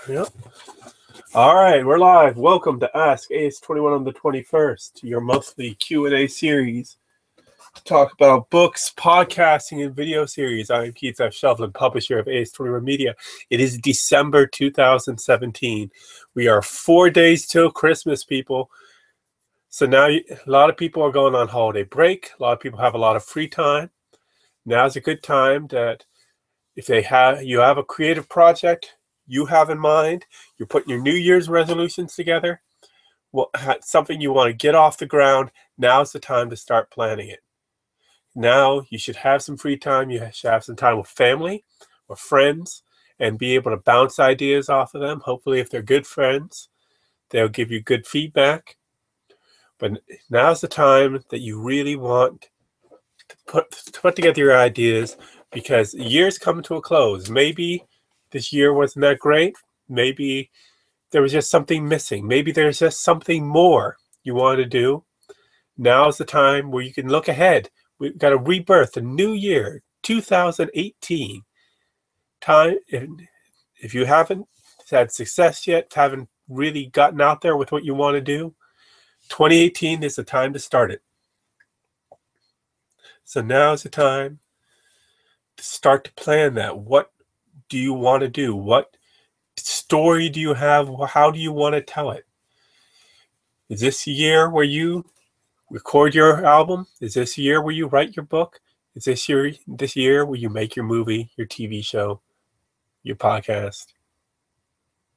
Yep. All right, we're live. Welcome to Ask aois21 on the 21st, your monthly Q&A series to talk about books, podcasting, and video series. I'm Keith F. Shovlin, publisher of aois21 Media. It is December 2017. We are 4 days till Christmas, people. So now a lot of people are going on holiday break. A lot of people have a lot of free time. Now's a good time that if you have a creative project you have in mind, you're putting your New Year's resolutions together, something you want to get off the ground, now's the time to start planning it. Now you should have some free time. You should have some time with family or friends and be able to bounce ideas off of them. Hopefully, if they're good friends, they'll give you good feedback. But now's the time that you really want to put together your ideas, because the year's coming to a close. Maybe this year wasn't that great. Maybe there was just something missing. Maybe there's just something more you want to do. Now's the time where you can look ahead. We've got a rebirth, a new year, 2018. Time, if you haven't had success yet, haven't really gotten out there with what you want to do, 2018 is the time to start it. So now's the time to start to plan that. What do you want to do? What story do you have? How do you want to tell it? Is this year where you record your album? Is this year where you write your book? Is this year where you make your movie, your TV show, your podcast?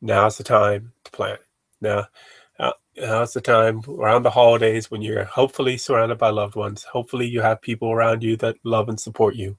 Now's the time to plan. Now's the time around the holidays when you're hopefully surrounded by loved ones. Hopefully you have people around you that love and support you.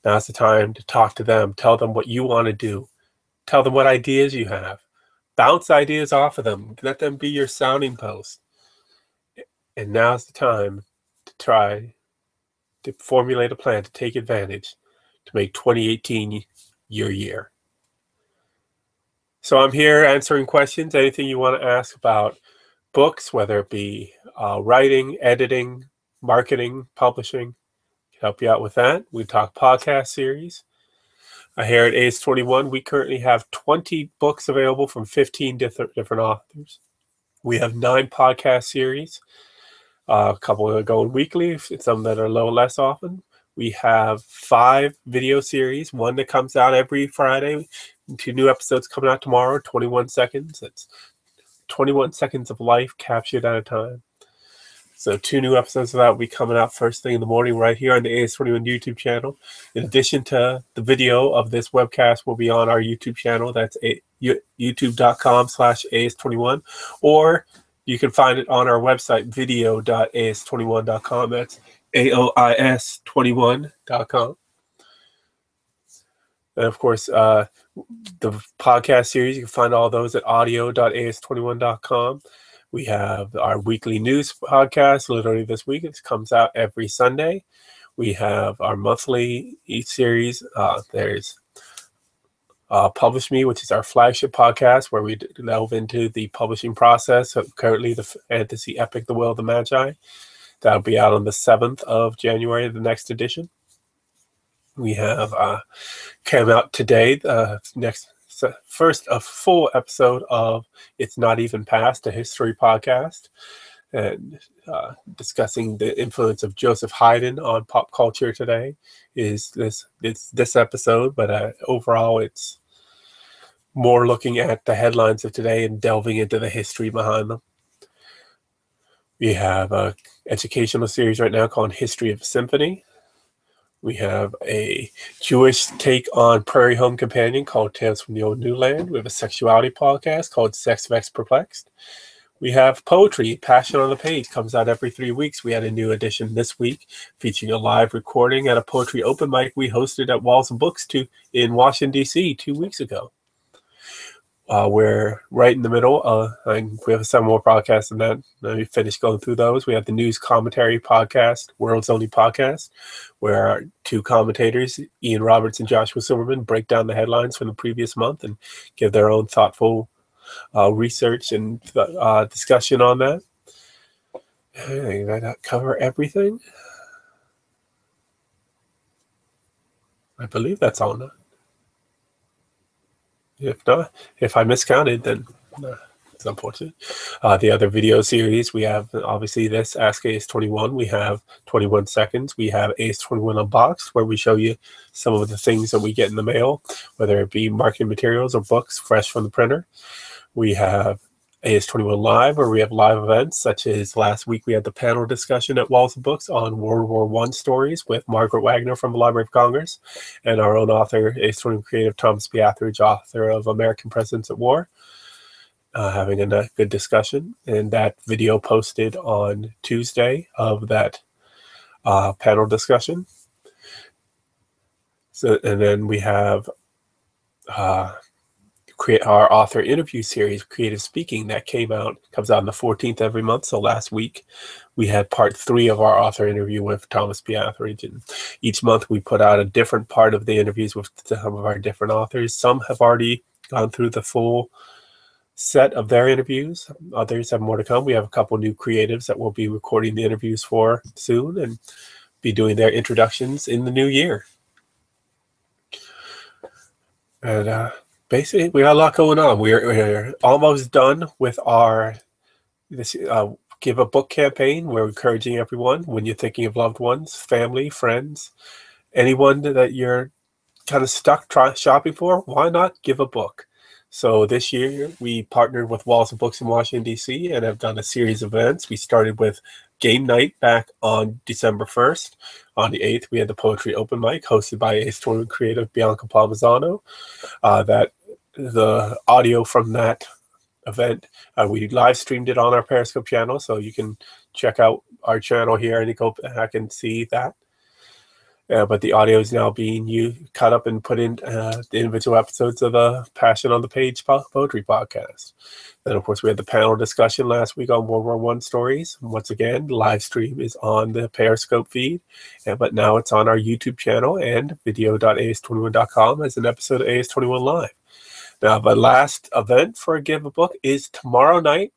Now's the time to talk to them. Tell them what you want to do. Tell them what ideas you have. Bounce ideas off of them. Let them be your sounding post. And now's the time to try to formulate a plan to take advantage to make 2018 your year. So I'm here answering questions. Anything you want to ask about books, whether it be writing, editing, marketing, publishing, help you out with that. We talk podcast series. Here at aois21, we currently have 20 books available from 15 different authors. We have 9 podcast series. A couple are going weekly, some that are a little less often. We have 5 video series, one that comes out every Friday, 2 new episodes coming out tomorrow, 21 seconds. That's 21 seconds of life captured at a time. So 2 new episodes of that will be coming out first thing in the morning right here on the aois21 YouTube channel. In addition to the video of this webcast will be on our YouTube channel. That's youtube.com/aois21. Or you can find it on our website, video.aois21.com. That's aois21.com. And of course, the podcast series, you can find all those at audio.aois21.com. We have our weekly news podcast, literally this week. It comes out every Sunday. We have our monthly series. There's Publish Me, which is our flagship podcast, where we delve into the publishing process. So currently, the fantasy epic, The Will of the Magi. That'll be out on the 7th of January, the next edition. We have came out today, first a full episode of It's Not Even Past, a history podcast, and discussing the influence of Joseph Haydn on pop culture today. It's this episode, but overall it's more looking at the headlines of today and delving into the history behind them. We have a educational series right now called History of Symphony. We have a Jewish take on Prairie Home Companion called Tales from the Old New Land. We have a sexuality podcast called Sex Vex Perplexed. We have poetry, Passion on the Page, comes out every 3 weeks. We had a new edition this week featuring a live recording at a poetry open mic we hosted at Walls of Books in Washington, D.C. 2 weeks ago. We're right in the middle. We have 7 more podcasts than that. Let me finish going through those. We have the news commentary podcast, World's Only Podcast, where our 2 commentators, Ian Roberts and Joshua Silverman, break down the headlines from the previous month and give their own thoughtful research and discussion on that. Did I not cover everything? I believe that's all now. If not, if I miscounted, then it's unfortunate. The other video series, we have obviously this Ask aois21. We have 21 Seconds. We have aois21 Unboxed, where we show you some of the things that we get in the mail, whether it be marketing materials or books fresh from the printer. We have aois21 Live, where we have live events, such as last week we had the panel discussion at Walls of Books on World War I stories with Margaret Wagner from the Library of Congress and our own author, aois21 creative Thomas B. Atheridge, author of American Presidents at War, having a good discussion. And that video posted on Tuesday of that panel discussion. So, and then we have create our author interview series, Creative Speaking, that comes out on the 14th every month. So last week we had part 3 of our author interview with Thomas B. Atheridge, and each month we put out a different part of the interviews with some of our different authors. Some have already gone through the full set of their interviews. Others have more to come. We have a couple new creatives that we'll be recording the interviews for soon and be doing their introductions in the new year. And basically, we got a lot going on. We're almost done with our Give a Book campaign. We're encouraging everyone, when you're thinking of loved ones, family, friends, anyone that you're kind of stuck shopping for, why not give a book? So this year, we partnered with Walls of Books in Washington, D.C., and have done a series of events. We started with game night back on December 1st. On the 8th, we had the poetry open mic hosted by aois21 creative Bianca Palmisano. That the audio from that event, we live streamed it on our Periscope channel, so you can check out our channel here and you go back and see that. But the audio is now being cut up and put in the individual episodes of the Passion on the Page poetry podcast. Then, of course, we had the panel discussion last week on World War I stories. Once again, the live stream is on the Periscope feed, but now it's on our YouTube channel and video.aois21.com as an episode of aois21 Live. Now, the last event for Give a Book is tomorrow night,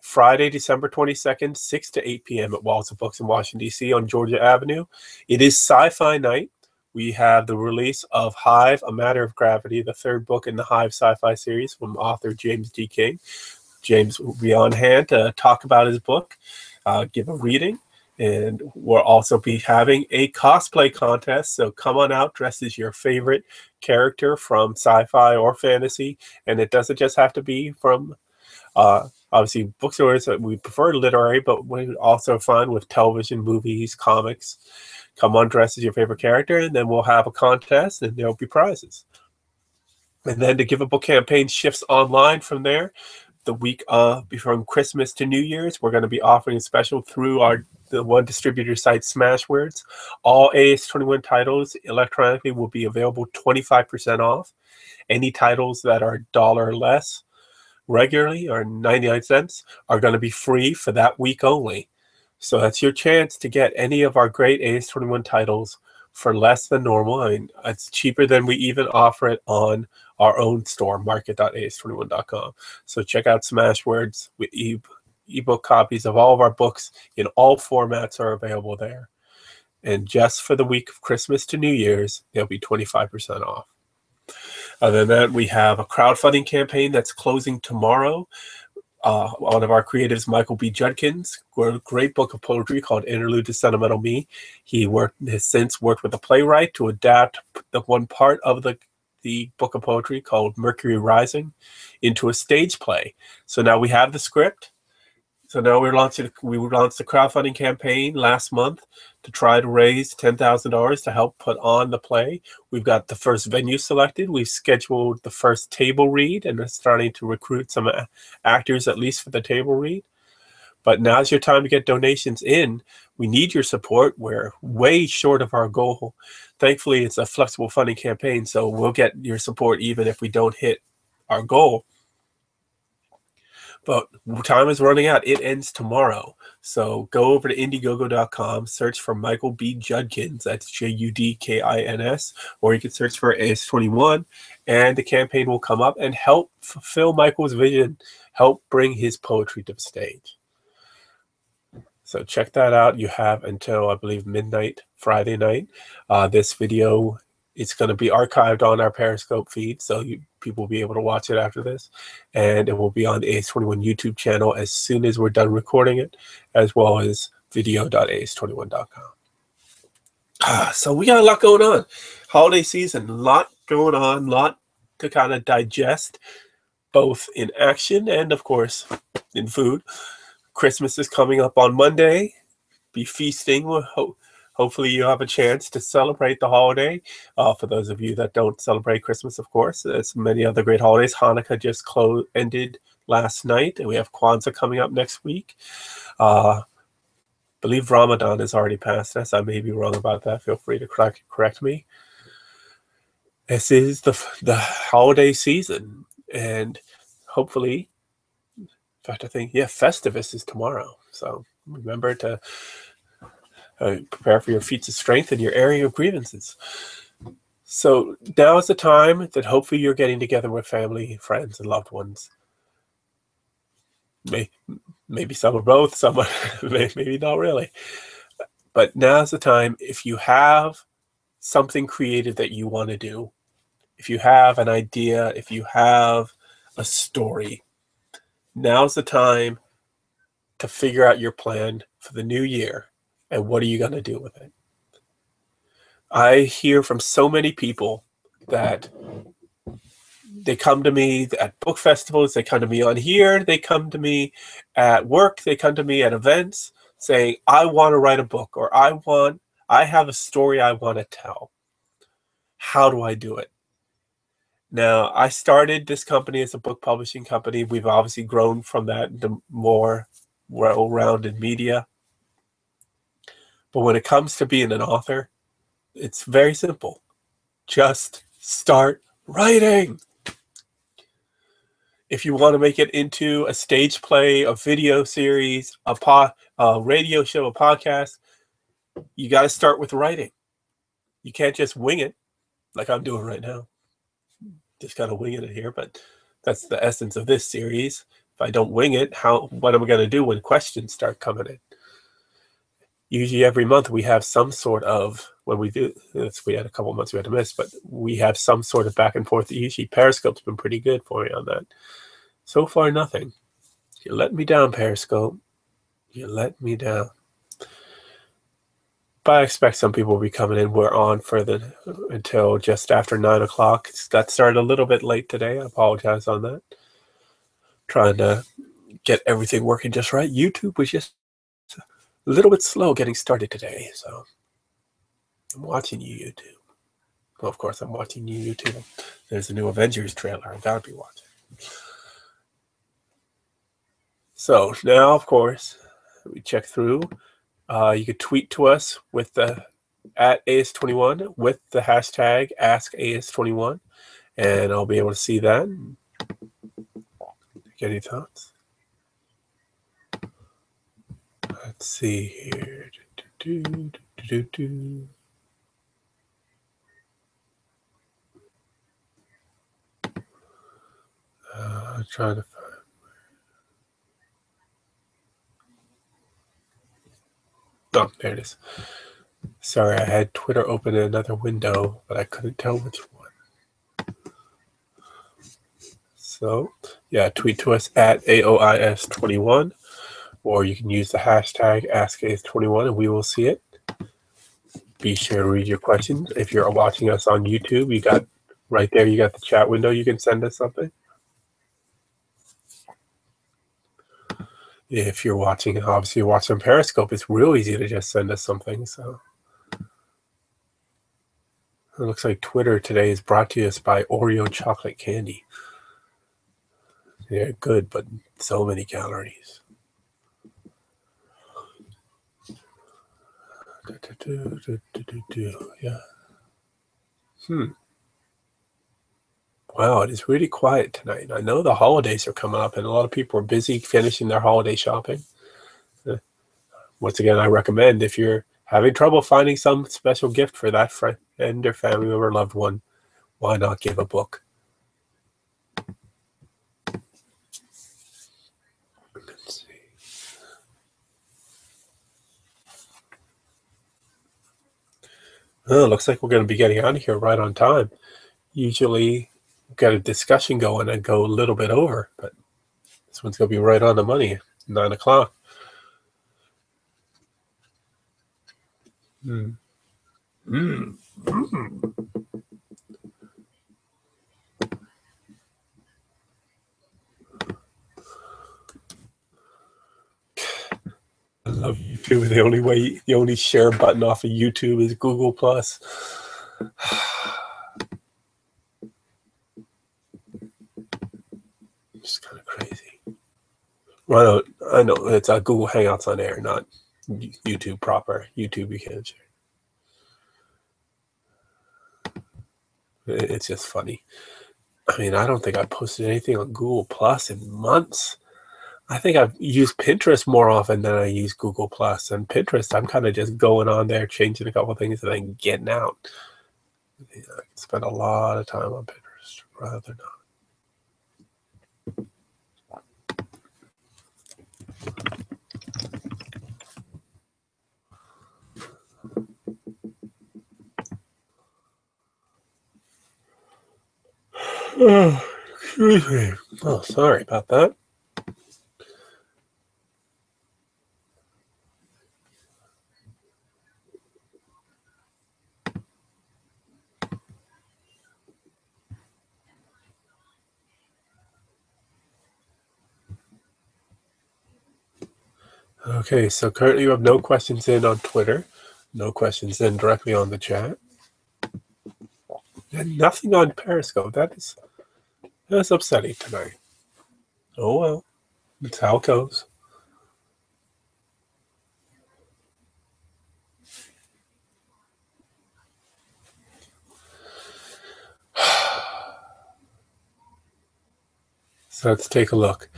Friday, December 22nd, 6 to 8 p.m. at Walls of Books in Washington, D.C. on Georgia Avenue. It is sci-fi night. We have the release of Hive, A Matter of Gravity, the 3rd book in the Hive sci-fi series from author James D. King. James will be on hand to talk about his book, give a reading, and we'll also be having a cosplay contest. So come on out dressed as your favorite character from sci-fi or fantasy, and it doesn't just have to be from obviously bookstores. We prefer literary, but we're also fun with television, movies, comics. Come on dressed as your favorite character, and then we'll have a contest, and there'll be prizes. And then the Give a Book campaign shifts online from there. The week from Christmas to New Year's, we're going to be offering a special through the one distributor site, Smashwords. All aois21 titles electronically will be available 25% off. Any titles that are $1 or less regularly, or 99 cents, are going to be free for that week only. So that's your chance to get any of our great aois21 titles for less than normal. I mean, it's cheaper than we even offer it on our own store, market.aois21.com. So check out Smashwords. With ebook copies of all of our books in all formats are available there. And just for the week of Christmas to New Year's, they'll be 25% off. Other than that, we have a crowdfunding campaign that's closing tomorrow. One of our creatives, Michael B. Judkins, wrote a great book of poetry called Interlude to Sentimental Me. He has since worked with a playwright to adapt the one part of the book of poetry called Mercury Rising into a stage play. So now we have the script. So now we launched the crowdfunding campaign last month to try to raise $10,000 to help put on the play. We've got the first venue selected. We've scheduled the first table read and are starting to recruit some actors, at least for the table read. But now's your time to get donations in. We need your support. We're way short of our goal. Thankfully, it's a flexible funding campaign, so we'll get your support even if we don't hit our goal. But time is running out. It ends tomorrow. So go over to Indiegogo.com, search for Michael B. Judkins. That's Judkins. Or you can search for aois21, and the campaign will come up and help fulfill Michael's vision, help bring his poetry to the stage. So check that out. You have until, I believe, midnight Friday night. This video It's going to be archived on our Periscope feed, so people will be able to watch it after this. And it will be on the aois21 YouTube channel as soon as we're done recording it, as well as video.aois21.com. So we got a lot going on. Holiday season, a lot going on, a lot to kind of digest, both in action and, of course, in food. Christmas is coming up on Monday. Be feasting. Hopefully you have a chance to celebrate the holiday. For those of you that don't celebrate Christmas, of course, there's many other great holidays. Hanukkah just ended last night, and we have Kwanzaa coming up next week. Believe Ramadan has already passed us. I may be wrong about that. Feel free to correct me. This is the holiday season, and hopefully, in fact, I think, Festivus is tomorrow. So remember to prepare for your feats of strength in your area of grievances. So now is the time that hopefully you're getting together with family, friends, and loved ones. Maybe some or both, some are, maybe not really. But now's the time, if you have something creative that you want to do, if you have an idea, if you have a story, now's the time to figure out your plan for the new year and what are you going to do with it. I hear from so many people that they come to me at book festivals, they come to me on here, they come to me at work, they come to me at events saying, I want to write a book, or I have a story I want to tell. How do I do it? Now, I started this company as a book publishing company. We've obviously grown from that into more well-rounded media. But when it comes to being an author, it's very simple. Just start writing. If you want to make it into a stage play, a video series, a radio show, a podcast, you got to start with writing. You can't just wing it like I'm doing right now. Just kind of winging it here, but that's the essence of this series. If I don't wing it, what am I going to do when questions start coming in? Usually every month we have some sort of, when we do this, we had a couple of months we had to miss, but we have some sort of back and forth. Usually Periscope's been pretty good for me on that. So far, nothing. You let me down, Periscope. You let me down. But I expect some people will be coming in. We're on until just after 9 o'clock. It got started a little bit late today. I apologize on that. Trying to get everything working just right. YouTube was just a little bit slow getting started today. So I'm watching you, YouTube. Well, of course, I'm watching you, YouTube. There's a new Avengers trailer. I gotta be watching. So now, of course, we check through. You could tweet to us with the @aois21 with the hashtag #askAOIS21, and I'll be able to see that. Get any thoughts? Let's see here. Trying to find. Oh, there it is. Sorry, I had Twitter open in another window, but I couldn't tell which one. So, yeah, tweet to us at @aois21, or you can use the hashtag #askAOIS21, and we will see it. Be sure to read your questions. If you're watching us on YouTube, you got right there, you got the chat window. You can send us something. If you're watching, obviously you're watching Periscope, it's real easy to just send us something. So it looks like Twitter today is brought to us by Oreo chocolate candy. They're good, but so many calories. Yeah. Wow, it is really quiet tonight. I know the holidays are coming up, and a lot of people are busy finishing their holiday shopping. Once again, I recommend, if you're having trouble finding some special gift for that friend or family member, loved one, why not give a book? Let's see. Oh, looks like we're going to be getting out of here right on time. Usually, we've got a discussion going and go a little bit over, but this one's going to be right on the money, 9 o'clock. Mm. Mm. Mm. I love YouTube. The only share button off of YouTube is Google Plus. It's kind of crazy. Well, I know it's Google Hangouts on air, not YouTube proper. YouTube you can't share. It's just funny. I mean, I don't think I posted anything on Google Plus in months. I think I've used Pinterest more often than I use Google Plus. And Pinterest, I'm kind of just going on there, changing a couple of things, and then getting out. I spend a lot of time on Pinterest rather not. Oh, excuse me. Oh, sorry about that. Okay, so currently you have no questions in on Twitter, no questions in directly on the chat, and nothing on Periscope. That's upsetting tonight. Oh well, that's how it goes. So let's take a look.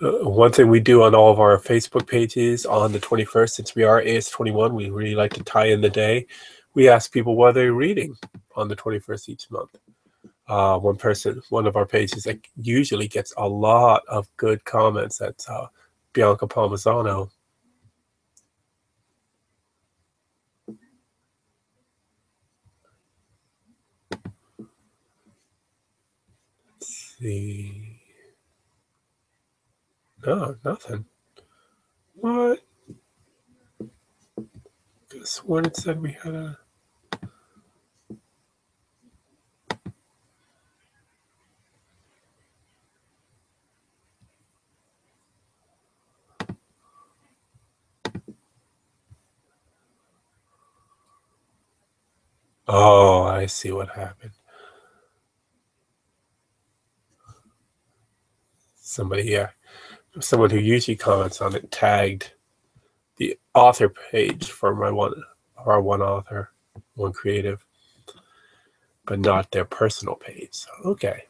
One thing we do on all of our Facebook pages on the 21st, since we are aois21, we really like to tie in the day. We ask people what they're reading on the 21st each month. One of our pages that usually gets a lot of good comments. That's Bianca Palmisano. Let's see. No, nothing. What? Could have sworn it said we had a... Oh, I see what happened. Someone who usually comments on it tagged the author page for our one author, one creative, but not their personal page. So, okay.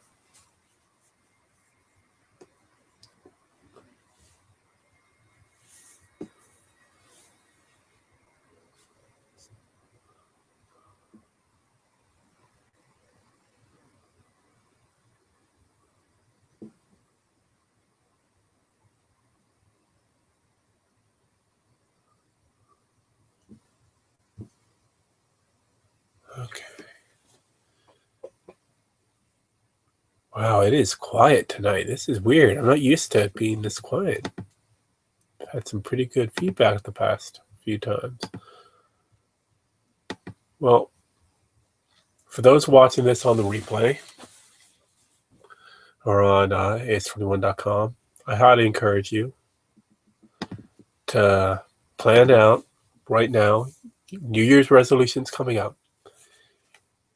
Okay. Wow, it is quiet tonight. This is weird. I'm not used to it being this quiet. I've had some pretty good feedback the past few times. Well, for those watching this on the replay or on aois21.com, I highly encourage you to plan out right now. New Year's resolutions coming up.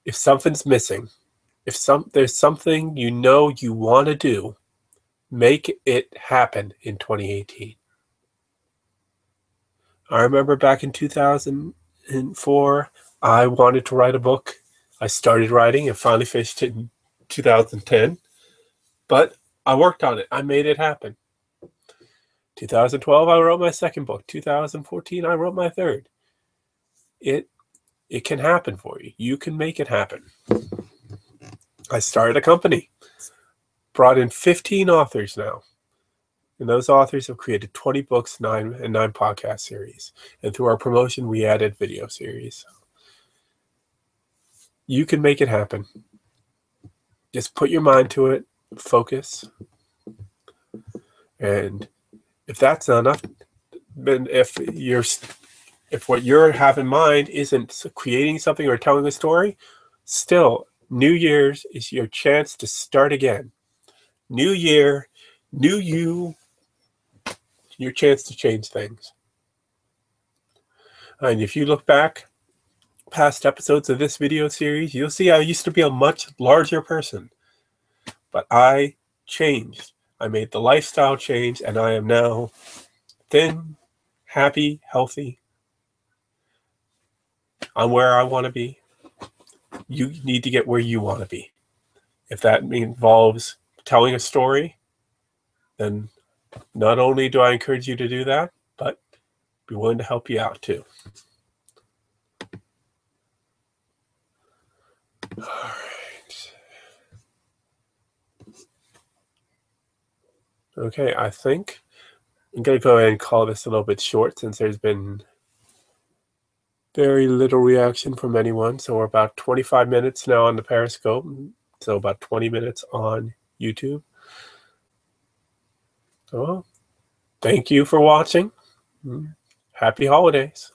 If something's missing, there's something you know you want to do, make it happen in 2018. I remember back in 2004, I wanted to write a book. I started writing and finally finished it in 2010, but I worked on it. I made it happen. 2012, I wrote my second book. 2014, I wrote my third. It can happen for you. You can make it happen. I started a company, brought in 15 authors now. And those authors have created 20 books, 9 podcast series. And through our promotion, we added video series. You can make it happen. Just put your mind to it, focus. And if that's not enough, then if what you have in mind isn't creating something or telling a story, still, New Year's is your chance to start again. New year, new you, your chance to change things. And if you look back past episodes of this video series, you'll see I used to be a much larger person, but I changed. I made the lifestyle change, and I am now thin, happy, healthy. I'm where I want to be. You need to get where you want to be. If that involves telling a story, then not only do I encourage you to do that, but be willing to help you out too. All right. Okay, I think I'm going to go ahead and call this a little bit short since there's been very little reaction from anyone. So we're about 25 minutes now on the Periscope, so about 20 minutes on YouTube. So thank you for watching. Happy holidays.